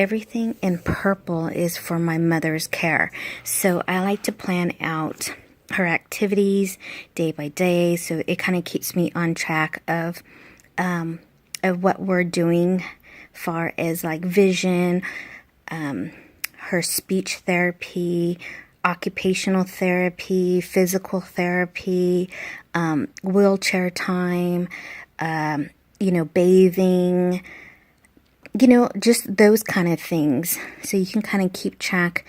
everything in purple is for my mother's care. So I like to plan out her activities day by day, so it kind of keeps me on track of what we're doing far as like vision, her speech therapy, occupational therapy, physical therapy, wheelchair time, bathing, just those kind of things. So you can kind of keep track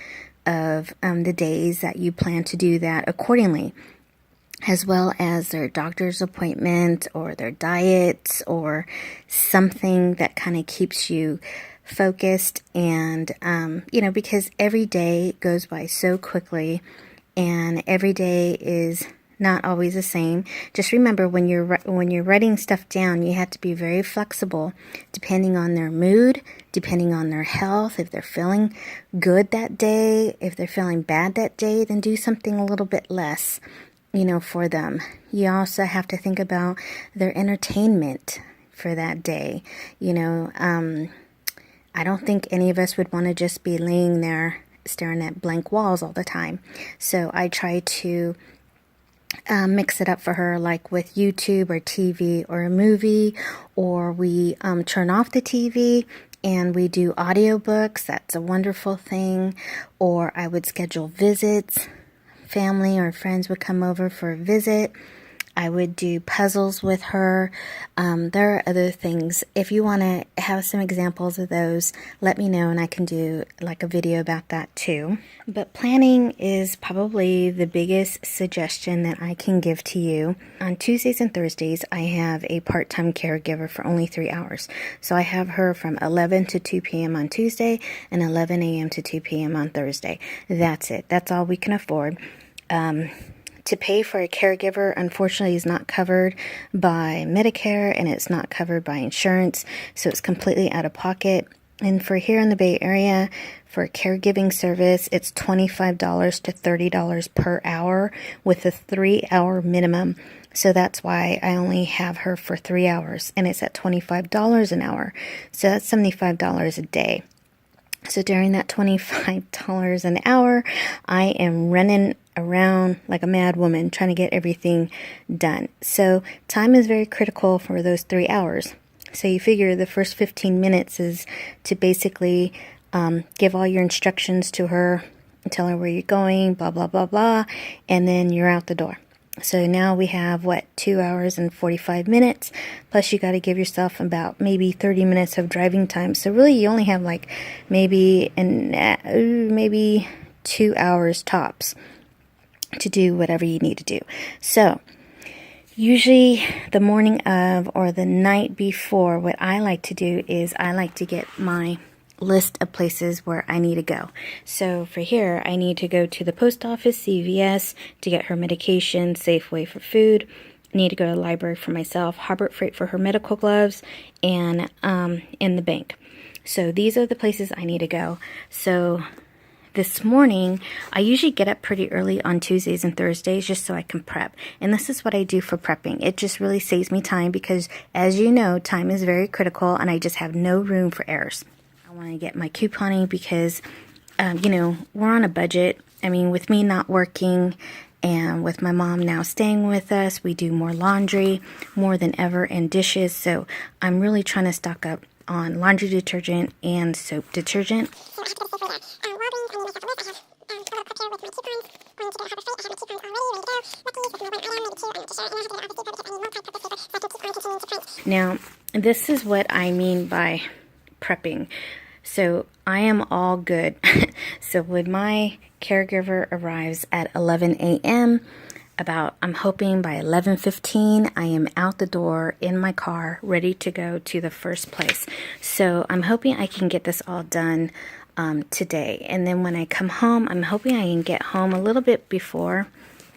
of the days that you plan to do that accordingly, as well as their doctor's appointment or their diets or something that kind of keeps you focused. And, because every day goes by so quickly and every day is not always the same. Just remember, when you're writing stuff down, you have to be very flexible depending on their mood, depending on their health. If they're feeling good that day, if they're feeling bad that day, then do something a little bit less, for them. You also have to think about their entertainment for that day. I don't think any of us would want to just be laying there staring at blank walls all the time. So I try to mix it up for her, like with YouTube or TV or a movie, or we turn off the TV and we do audiobooks. That's a wonderful thing. Or I would schedule visits. Family or friends would come over for a visit. I would do puzzles with her. There are other things. If you want to have some examples of those, let me know and I can do like a video about that too. But planning is probably the biggest suggestion that I can give to you. On Tuesdays and Thursdays, I have a part-time caregiver for only 3 hours. So I have her from 11 to 2 p.m. on Tuesday and 11 a.m. to 2 p.m. on Thursday. That's it. That's all we can afford. To pay for a caregiver, unfortunately, is not covered by Medicare and it's not covered by insurance, so it's completely out of pocket. And for here in the Bay Area, for a caregiving service, it's $25 to $30 per hour with a 3-hour minimum. So that's why I only have her for 3 hours, and it's at $25 an hour. So that's $75 a day. So during that $25 an hour, I am running around like a mad woman trying to get everything done. So time is very critical for those 3 hours. So you figure the first 15 minutes is to basically give all your instructions to her, tell her where you're going, blah, blah, blah, blah, and then you're out the door. So now we have, 2 hours and 45 minutes, plus you got to give yourself about maybe 30 minutes of driving time. So really you only have like maybe 2 hours tops to do whatever you need to do. So usually the morning of or the night before, what I like to do is I like to get my list of places where I need to go. So for here, I need to go to the post office, CVS, to get her medication, Safeway for food. I need to go to the library for myself, Harbor Freight for her medical gloves, and in the bank. So these are the places I need to go. So this morning, I usually get up pretty early on Tuesdays and Thursdays just so I can prep. And this is what I do for prepping. It just really saves me time because, as you know, time is very critical and I just have no room for errors. I want to get my couponing because, we're on a budget. I mean, with me not working and with my mom now staying with us, we do more laundry, more than ever, and dishes. So I'm really trying to stock up on laundry detergent and soap detergent. Now, this is what I mean by prepping. So I am all good. So when my caregiver arrives at 11 a.m., I'm hoping by 11:15, I am out the door in my car, ready to go to the first place. So I'm hoping I can get this all done today. And then when I come home, I'm hoping I can get home a little bit before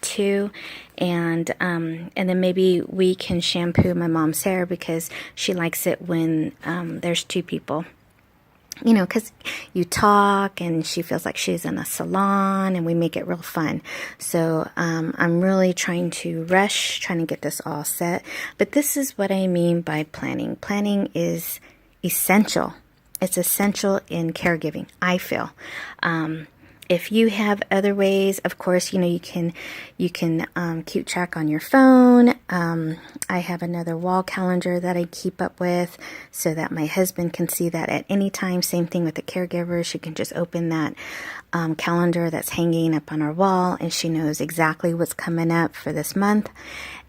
2, and then maybe we can shampoo my mom's hair because she likes it when there's 2 people. Because you talk and she feels like she's in a salon and we make it real fun. So I'm really trying to get this all set. But this is what I mean by planning. Planning is essential. It's essential in caregiving, I feel. If you have other ways, of course, you know, you can keep track on your phone. I have another wall calendar that I keep up with so that my husband can see that at any time. Same thing with the caregiver. She can just open that calendar that's hanging up on our wall, and she knows exactly what's coming up for this month.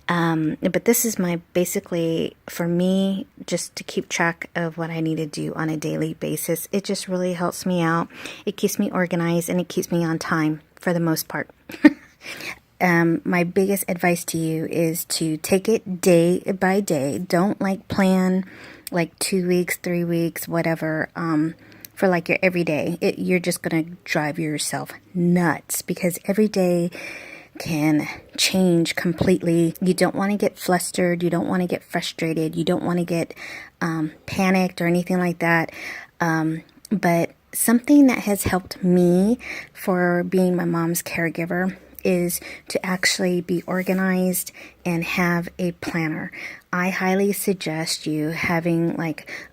But this is basically for me, just to keep track of what I need to do on a daily basis. It just really helps me out. It keeps me organized and it keeps me on time for the most part. My biggest advice to you is to take it day by day. Don't plan 2 weeks, 3 weeks, whatever, for your everyday. You're just going to drive yourself nuts because every day can change completely. You don't want to get flustered. You don't want to get frustrated. You don't want to get panicked or anything like that. But something that has helped me for being my mom's caregiver is to actually be organized and have a planner. I highly suggest you having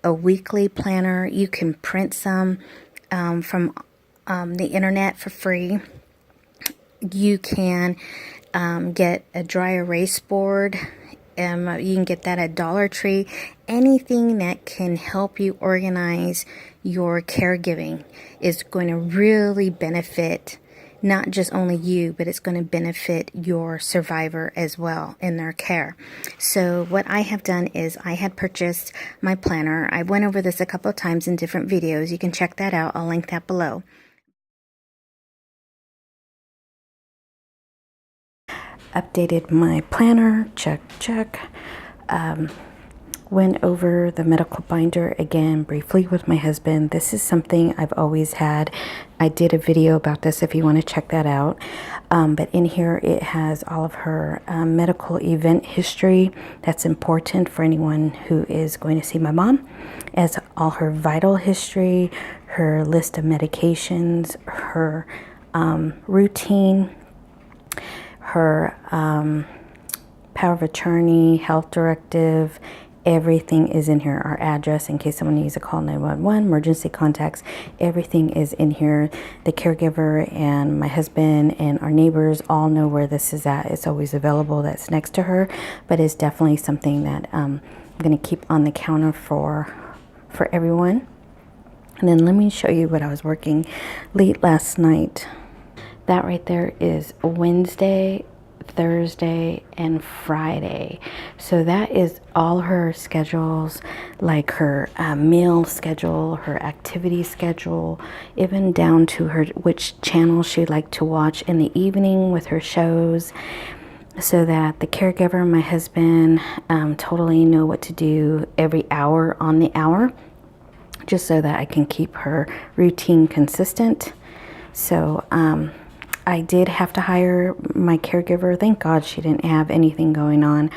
a weekly planner. You can print some from the internet for free. You can get a dry erase board. You can get that at Dollar Tree. Anything that can help you organize your caregiving is going to really benefit not just only you, but it's going to benefit your survivor as well in their care. So what I have done is I had purchased my planner. I went over this a couple of times in different videos. You can check that out. I'll link that below. Updated my planner, check. Went over the medical binder again briefly with my husband. This is something I've always had. I did a video about this if you want to check that out. But in here it has all of her medical event history that's important for anyone who is going to see my mom. It has all her vital history, her list of medications, her routine, her power of attorney, health directive. Everything is in here. Our address in case someone needs to call 911, emergency contacts, everything is in here. The caregiver and my husband and our neighbors all know where this is at. It's always available. That's next to her, but it's definitely something that I'm going to keep on the counter for everyone. And then let me show you what I was working late last night. That right there is Wednesday, Thursday, and Friday. So that is all her schedules, like her meal schedule, her activity schedule, even down to her which channel she'd like to watch in the evening with her shows, so that the caregiver and my husband totally know what to do every hour on the hour, just so that I can keep her routine consistent. So I did have to hire my caregiver. Thank God she didn't have anything going on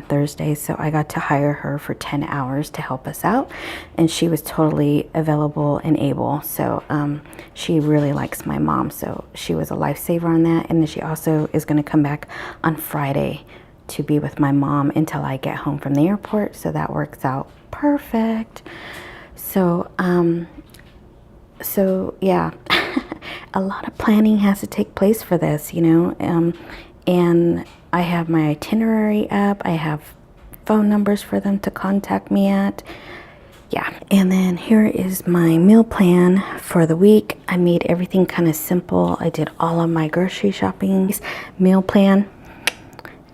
Thursday, so I got to hire her for 10 hours to help us out, and she was totally available and able. So she really likes my mom, so she was a lifesaver on that. And then she also is going to come back on Friday to be with my mom until I get home from the airport, so that works out perfect. So yeah. A lot of planning has to take place for this, you know, and I have my itinerary up. I have phone numbers for them to contact me at. Yeah, and then here is my meal plan for the week. I made everything kind of simple. I did all of my grocery shopping. Meal plan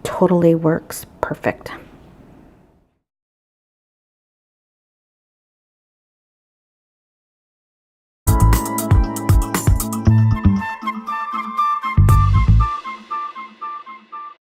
totally works perfect.